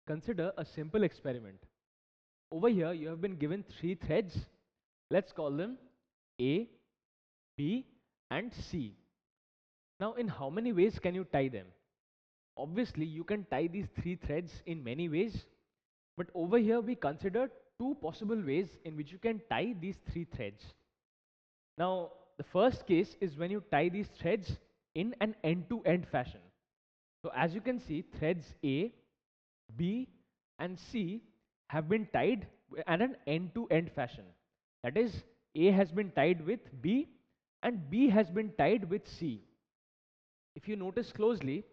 Consider a simple experiment. Over here, you have been given three threads. Let's call them A, B, and C. Now, in how many ways can you tie them? Obviously, you can tie these three threads in many ways, but over here we consider two possible ways in which you can tie these three threads. Now, the first case is when you tie these threads in an end-to-end fashion. So as you can see, threads A, B, and C have been tied at an end-to-end fashion. That is, A has been tied with B and B has been tied with C. If you notice closely,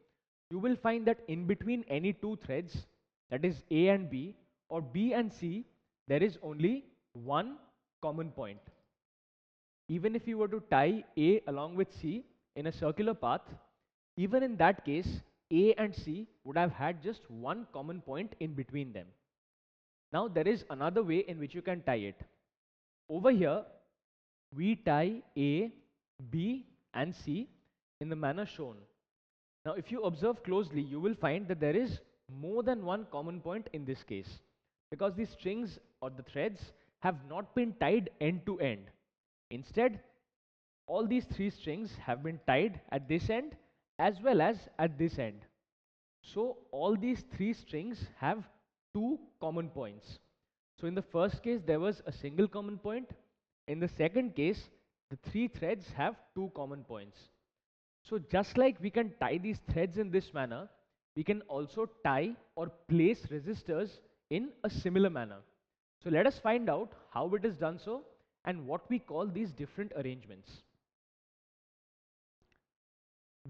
you will find that in between any two threads, that is A and B or B and C, there is only one common point. Even if you were to tie A along with C in a circular path, even in that case, A and C would have had just one common point in between them. Now there is another way in which you can tie it. Over here, we tie A, B, and C in the manner shown. Now if you observe closely, you will find that there is more than one common point in this case, because the strings or the threads have not been tied end to end. Instead, all these three strings have been tied at this end as well as at this end. So all these three strings have two common points. So in the first case, there was a single common point. In the second case, the three threads have two common points. So just like we can tie these threads in this manner, we can also tie or place resistors in a similar manner. So let us find out how it is done so and what we call these different arrangements.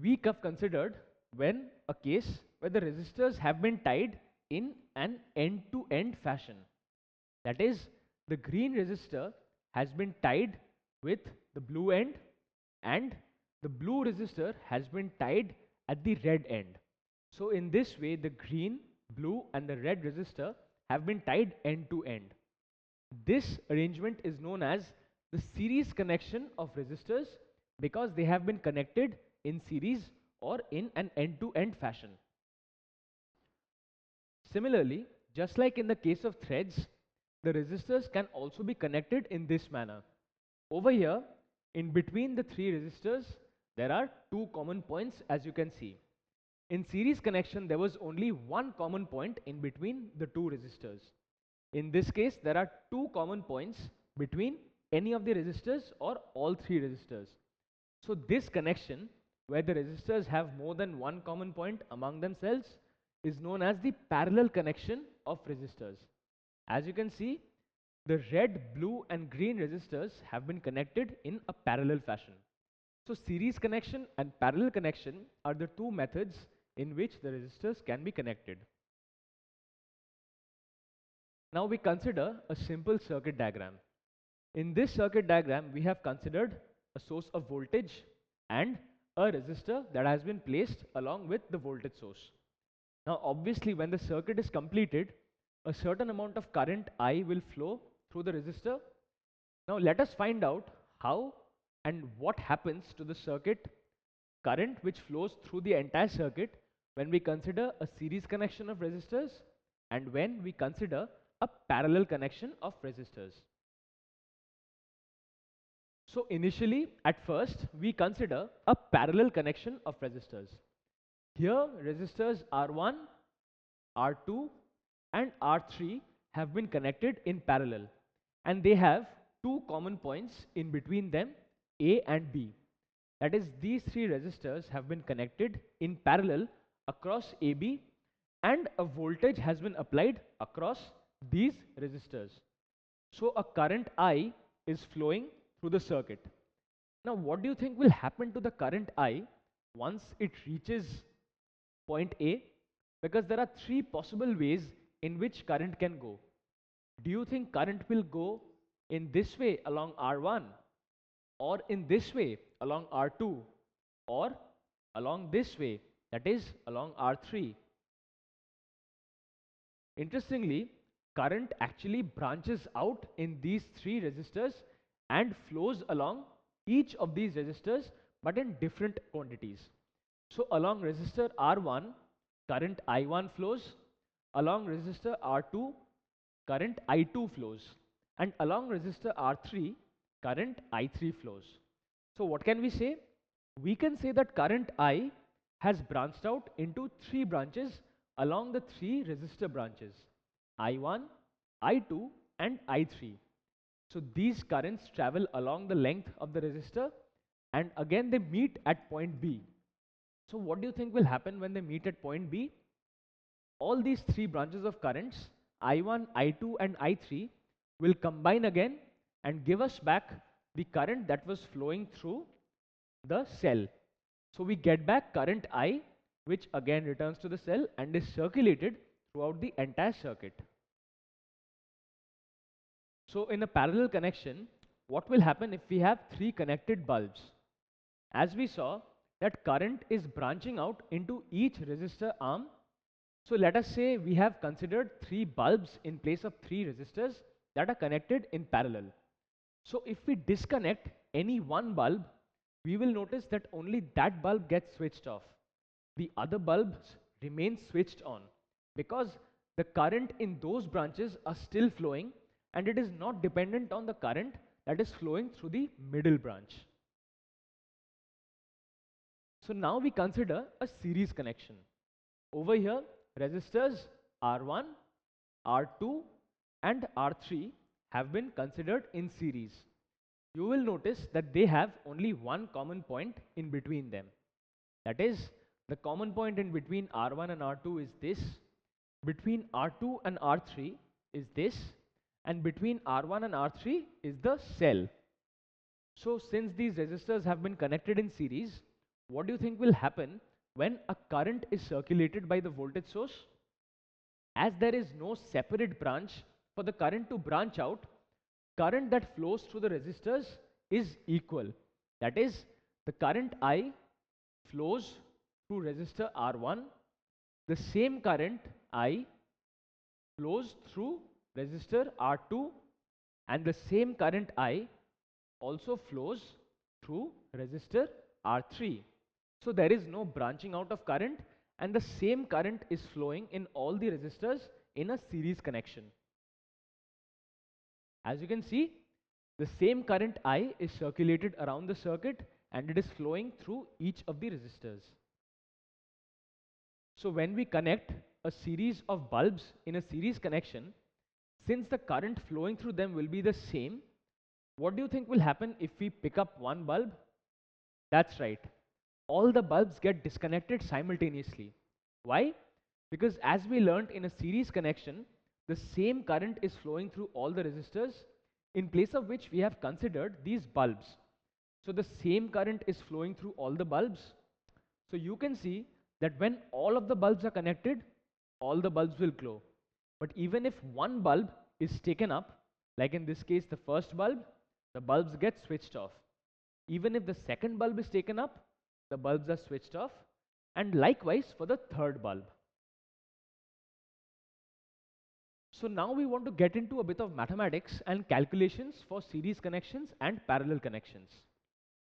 We have considered when a case where the resistors have been tied in an end-to-end fashion. That is, the green resistor has been tied with the blue end and the blue resistor has been tied at the red end. So in this way, the green, blue and the red resistor have been tied end to end. This arrangement is known as the series connection of resistors because they have been connected in series or in an end-to-end fashion. Similarly, just like in the case of threads, the resistors can also be connected in this manner. Over here, in between the three resistors, there are two common points as you can see. In series connection, there was only one common point in between the two resistors. In this case, there are two common points between any of the resistors or all three resistors. So this connection, where the resistors have more than one common point among themselves, is known as the parallel connection of resistors. As you can see, the red, blue and green resistors have been connected in a parallel fashion. So series connection and parallel connection are the two methods in which the resistors can be connected. Now we consider a simple circuit diagram. In this circuit diagram, we have considered a source of voltage and a resistor that has been placed along with the voltage source. Now obviously when the circuit is completed, a certain amount of current I will flow through the resistor. Now let us find out how and what happens to the circuit current which flows through the entire circuit when we consider a series connection of resistors and when we consider a parallel connection of resistors. So initially, at first, we consider a parallel connection of resistors. Here, resistors R1, R2 and R3 have been connected in parallel and they have two common points in between them, A and B. That is, these three resistors have been connected in parallel across AB and a voltage has been applied across these resistors. So a current I is flowing through the circuit. Now what do you think will happen to the current I once it reaches point A? Because there are three possible ways in which current can go. Do you think current will go in this way along R1 or in this way along R2 or along this way, that is along R3? Interestingly, current actually branches out in these three resistors and flows along each of these resistors but in different quantities. So along resistor R1, current I1 flows, along resistor R2 current I2 flows, and along resistor R3 current I3 flows. So what can we say? We can say that current I has branched out into three branches along the three resistor branches, I1, I2 and I3. So these currents travel along the length of the resistor and again they meet at point B. So what do you think will happen when they meet at point B? All these three branches of currents, I1, I2 and I3, will combine again and give us back the current that was flowing through the cell. So we get back current I, which again returns to the cell and is circulated throughout the entire circuit. So in a parallel connection, what will happen if we have three connected bulbs? As we saw, that current is branching out into each resistor arm. So let us say we have considered three bulbs in place of three resistors that are connected in parallel. So if we disconnect any one bulb, we will notice that only that bulb gets switched off. The other bulbs remain switched on because the current in those branches are still flowing and it is not dependent on the current that is flowing through the middle branch. So now we consider a series connection. Over here, resistors R1, R2 and R3 have been considered in series. You will notice that they have only one common point in between them. That is, the common point in between R1 and R2 is this, between R2 and R3 is this, and between R1 and R3 is the cell. So since these resistors have been connected in series, what do you think will happen when a current is circulated by the voltage source? As there is no separate branch for the current to branch out, current that flows through the resistors is equal. That is, the current I flows through resistor R1, the same current I flows through resistor R2, and the same current I also flows through resistor R3. So there is no branching out of current and the same current is flowing in all the resistors in a series connection. As you can see, the same current I is circulated around the circuit and it is flowing through each of the resistors. So when we connect a series of bulbs in a series connection, since the current flowing through them will be the same, what do you think will happen if we pick up one bulb? That's right. All the bulbs get disconnected simultaneously. Why? Because as we learned in a series connection, the same current is flowing through all the resistors, in place of which we have considered these bulbs. So the same current is flowing through all the bulbs. So you can see that when all of the bulbs are connected, all the bulbs will glow. But even if one bulb is taken up, like in this case the first bulb, the bulbs get switched off. Even if the second bulb is taken up, the bulbs are switched off, and likewise for the third bulb. So now we want to get into a bit of mathematics and calculations for series connections and parallel connections.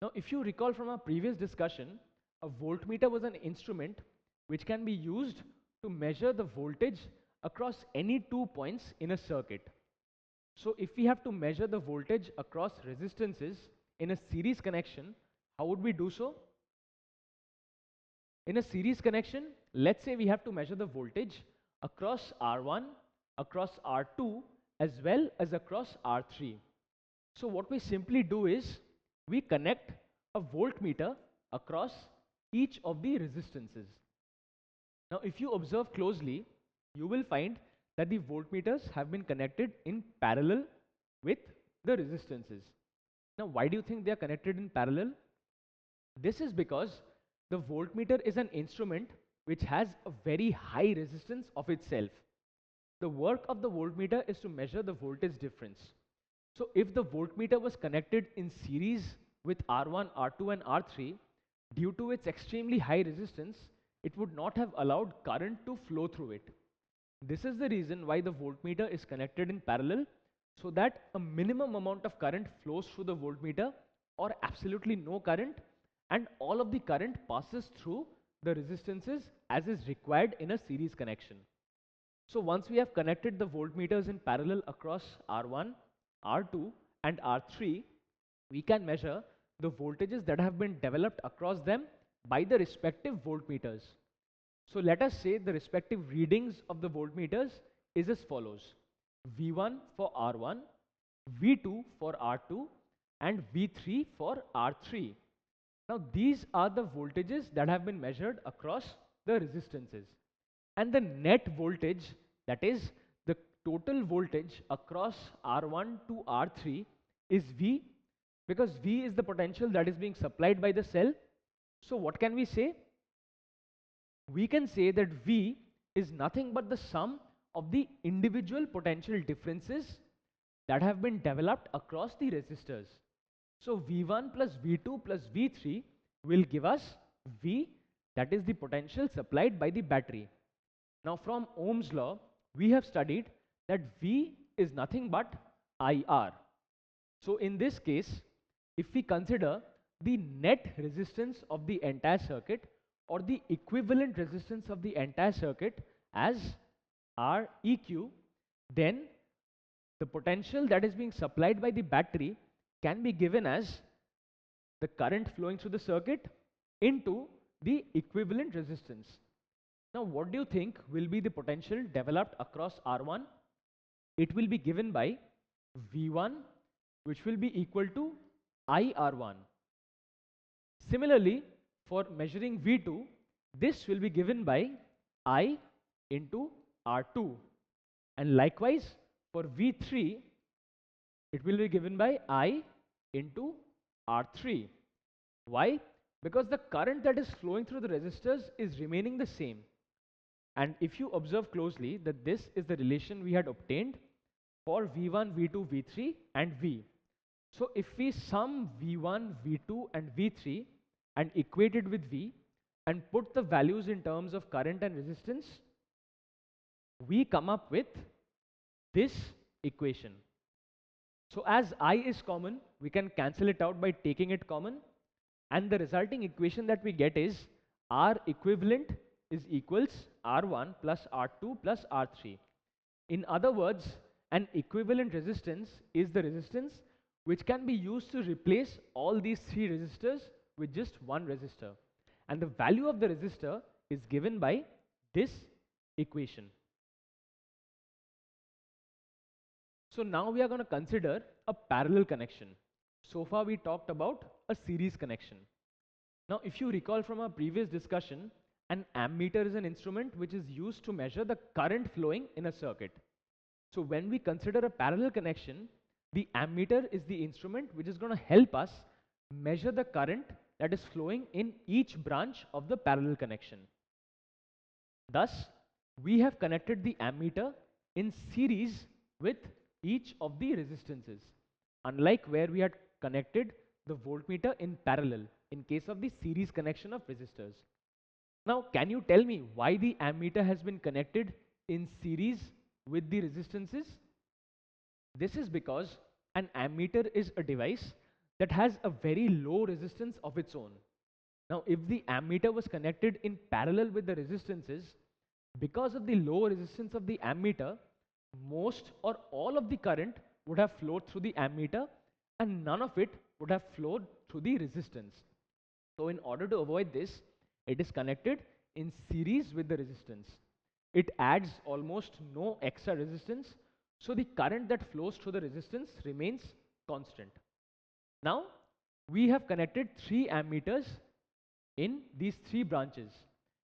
Now if you recall from our previous discussion, a voltmeter was an instrument which can be used to measure the voltage across any 2 points in a circuit. So if we have to measure the voltage across resistances in a series connection, how would we do so? In a series connection, let's say we have to measure the voltage across R1, across R2, as well as across R3. So what we simply do is, we connect a voltmeter across each of the resistances. Now if you observe closely, you will find that the voltmeters have been connected in parallel with the resistances. Now why do you think they are connected in parallel? This is because the voltmeter is an instrument which has a very high resistance of itself. The work of the voltmeter is to measure the voltage difference. So if the voltmeter was connected in series with R1, R2 and R3, due to its extremely high resistance, it would not have allowed current to flow through it. This is the reason why the voltmeter is connected in parallel, so that a minimum amount of current flows through the voltmeter or absolutely no current, and all of the current passes through the resistances as is required in a series connection. So once we have connected the voltmeters in parallel across R1, R2 and R3, we can measure the voltages that have been developed across them by the respective voltmeters. So let us say the respective readings of the voltmeters is as follows: V1 for R1, V2 for R2 and V3 for R3. Now these are the voltages that have been measured across the resistances, and the net voltage, that is the total voltage across R1 to R3, is V, because V is the potential that is being supplied by the cell. So what can we say? We can say that V is nothing but the sum of the individual potential differences that have been developed across the resistors. So V1 plus V2 plus V3 will give us V, that is the potential supplied by the battery. Now from Ohm's law, we have studied that V is nothing but IR. So in this case, if we consider the net resistance of the entire circuit, or the equivalent resistance of the entire circuit as Req, then the potential that is being supplied by the battery can be given as the current flowing through the circuit into the equivalent resistance. Now what do you think will be the potential developed across R1? It will be given by V1, which will be equal to IR1. Similarly, for measuring V2, this will be given by I into R2. And likewise, for V3, it will be given by I into R3. Why? Because the current that is flowing through the resistors is remaining the same. And if you observe closely, that this is the relation we had obtained for V1, V2, V3 and V. So if we sum V1, V2 and V3 and equate it with V and put the values in terms of current and resistance, we come up with this equation. So as I is common, we can cancel it out by taking it common, and the resulting equation that we get is R equivalent is equals R1 plus R2 plus R3. In other words, an equivalent resistance is the resistance which can be used to replace all these three resistors with just one resistor. And the value of the resistor is given by this equation. So now we are going to consider a parallel connection. So far we talked about a series connection. Now if you recall from our previous discussion, an ammeter is an instrument which is used to measure the current flowing in a circuit. So when we consider a parallel connection, the ammeter is the instrument which is going to help us measure the current that is flowing in each branch of the parallel connection. Thus, we have connected the ammeter in series with each of the resistances, unlike where we had connected the voltmeter in parallel in case of the series connection of resistors. Now, can you tell me why the ammeter has been connected in series with the resistances? This is because an ammeter is a device that has a very low resistance of its own. Now, if the ammeter was connected in parallel with the resistances, because of the low resistance of the ammeter, most or all of the current would have flowed through the ammeter and none of it would have flowed through the resistance. So in order to avoid this, it is connected in series with the resistance. It adds almost no extra resistance, so the current that flows through the resistance remains constant. Now we have connected 3 ammeters in these 3 branches,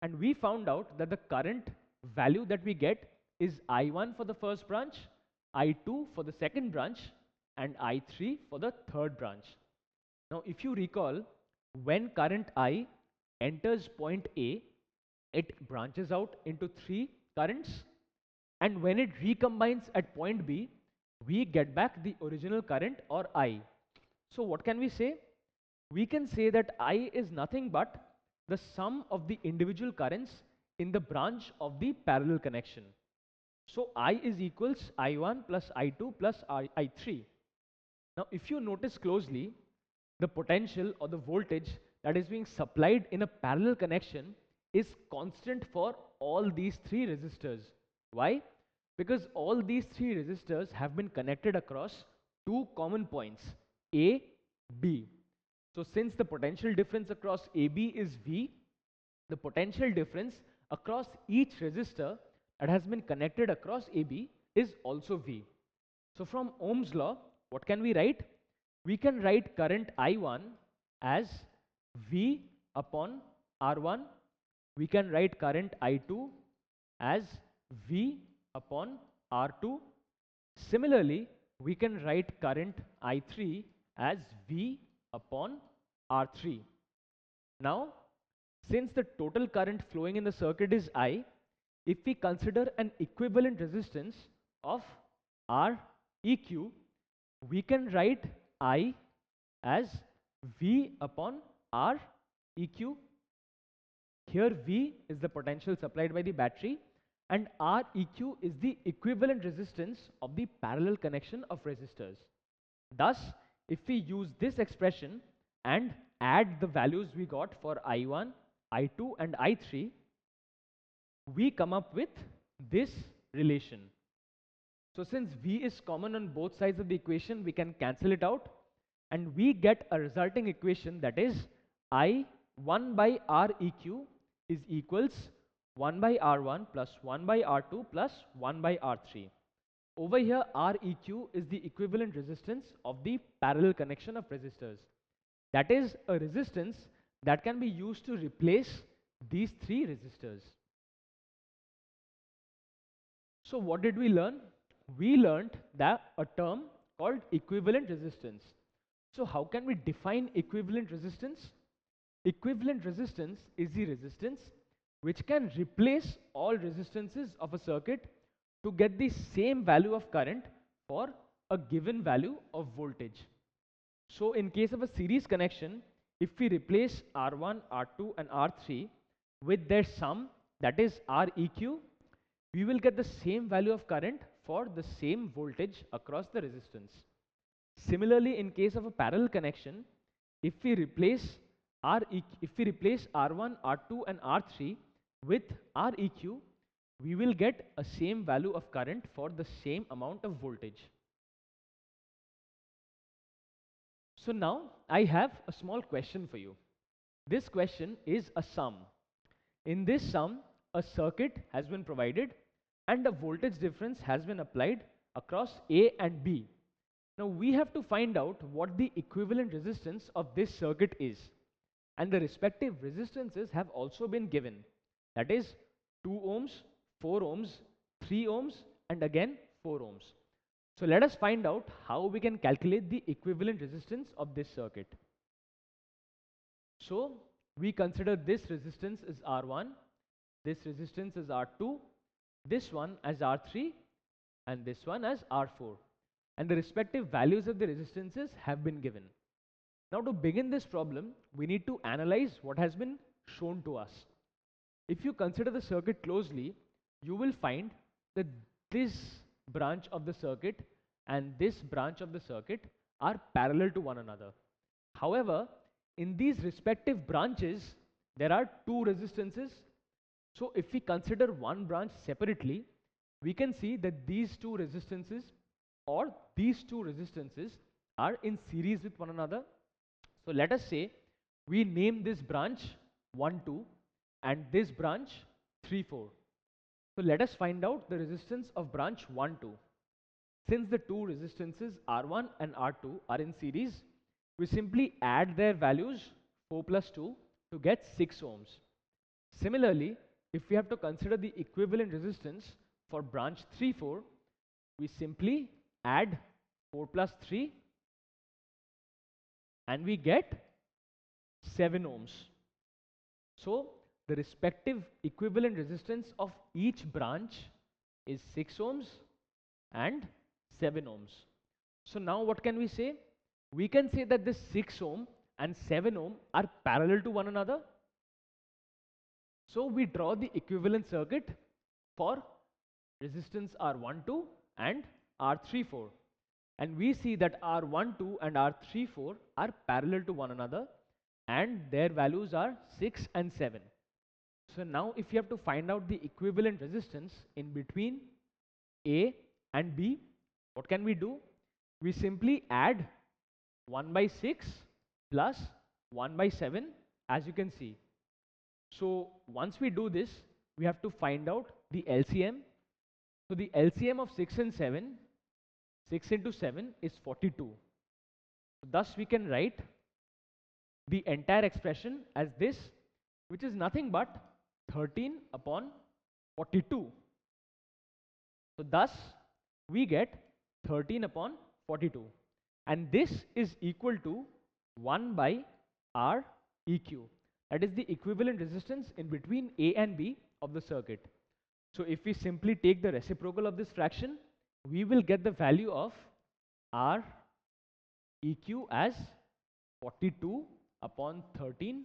and we found out that the current value that we get is I1 for the first branch, I2 for the second branch and I3 for the third branch. Now if you recall, when current I enters point A, it branches out into 3 currents, and when it recombines at point B, we get back the original current, or I. So what can we say? We can say that I is nothing but the sum of the individual currents in the branch of the parallel connection. So I is equals I1 plus I2 plus I3. Now if you notice closely, the potential or the voltage that is being supplied in a parallel connection is constant for all these 3 resistors. Why? Because all these three resistors have been connected across two common points, A, B. So since the potential difference across AB is V, the potential difference across each resistor that has been connected across AB is also V. So from Ohm's law, what can we write? We can write current I1 as V upon R1. We can write current I2 as V upon R2. Similarly, we can write current I3 as V upon R3. Now, since the total current flowing in the circuit is I, if we consider an equivalent resistance of R EQ, we can write I as V upon R EQ. Here V is the potential supplied by the battery and R EQ is the equivalent resistance of the parallel connection of resistors. Thus, if we use this expression and add the values we got for I1, I2 and I3, we come up with this relation. So since V is common on both sides of the equation, we can cancel it out and we get a resulting equation that is I1 by R EQ is equals 1 by R1 plus 1 by R2 plus 1 by R3. Over here, R EQ is the equivalent resistance of the parallel connection of resistors. That is a resistance that can be used to replace these three resistors. So what did we learn? We learned that a term called equivalent resistance. So how can we define equivalent resistance? Equivalent resistance is the resistance which can replace all resistances of a circuit to get the same value of current for a given value of voltage. So in case of a series connection, if we replace R1, R2 and R3 with their sum, that is R EQ, we will get the same value of current for the same voltage across the resistance. Similarly, in case of a parallel connection, if we replace R1, R2 and R3 with R EQ, we will get a same value of current for the same amount of voltage. So now I have a small question for you. This question is a sum. In this sum, a circuit has been provided and a voltage difference has been applied across A and B. Now we have to find out what the equivalent resistance of this circuit is. And the respective resistances have also been given. That is 2 ohms, 4 ohms, 3 ohms and again 4 ohms. So let us find out how we can calculate the equivalent resistance of this circuit. So we consider this resistance as R1, this resistance as R2, this one as R3 and this one as R4. And the respective values of the resistances have been given. Now to begin this problem, we need to analyze what has been shown to us. If you consider the circuit closely, you will find that this branch of the circuit and this branch of the circuit are parallel to one another. However, in these respective branches, there are two resistances. So if we consider one branch separately, we can see that these two resistances are in series with one another. So let us say we name this branch 1, 2 and this branch 3, 4. So let us find out the resistance of branch 1, 2. Since the two resistances R1 and R2 are in series, we simply add their values 4 plus 2 to get 6 ohms. Similarly, if we have to consider the equivalent resistance for branch 3, 4, we simply add 4 plus 3 and we get 7 ohms. So the respective equivalent resistance of each branch is 6 ohms and 7 ohms. So now what can we say? We can say that this 6 ohm and 7 ohm are parallel to one another. So we draw the equivalent circuit for resistance R12 and R34. And we see that R12 and R34 are parallel to one another and their values are 6 and 7. So now if you have to find out the equivalent resistance in between A and B, what can we do? We simply add 1 by 6 plus 1 by 7, as you can see. So once we do this, we have to find out the LCM. So the LCM of 6 and 7, 6 into 7 is 42. Thus we can write the entire expression as this, which is nothing but 13 upon 42. So thus we get 13 upon 42, and this is equal to 1 by R EQ. That is the equivalent resistance in between A and B of the circuit. So if we simply take the reciprocal of this fraction, we will get the value of R EQ as 42 upon 13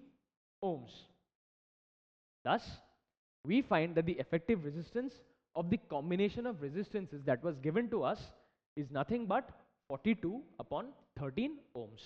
ohms. Thus, we find that the effective resistance of the combination of resistances that was given to us is nothing but 42 upon 13 ohms.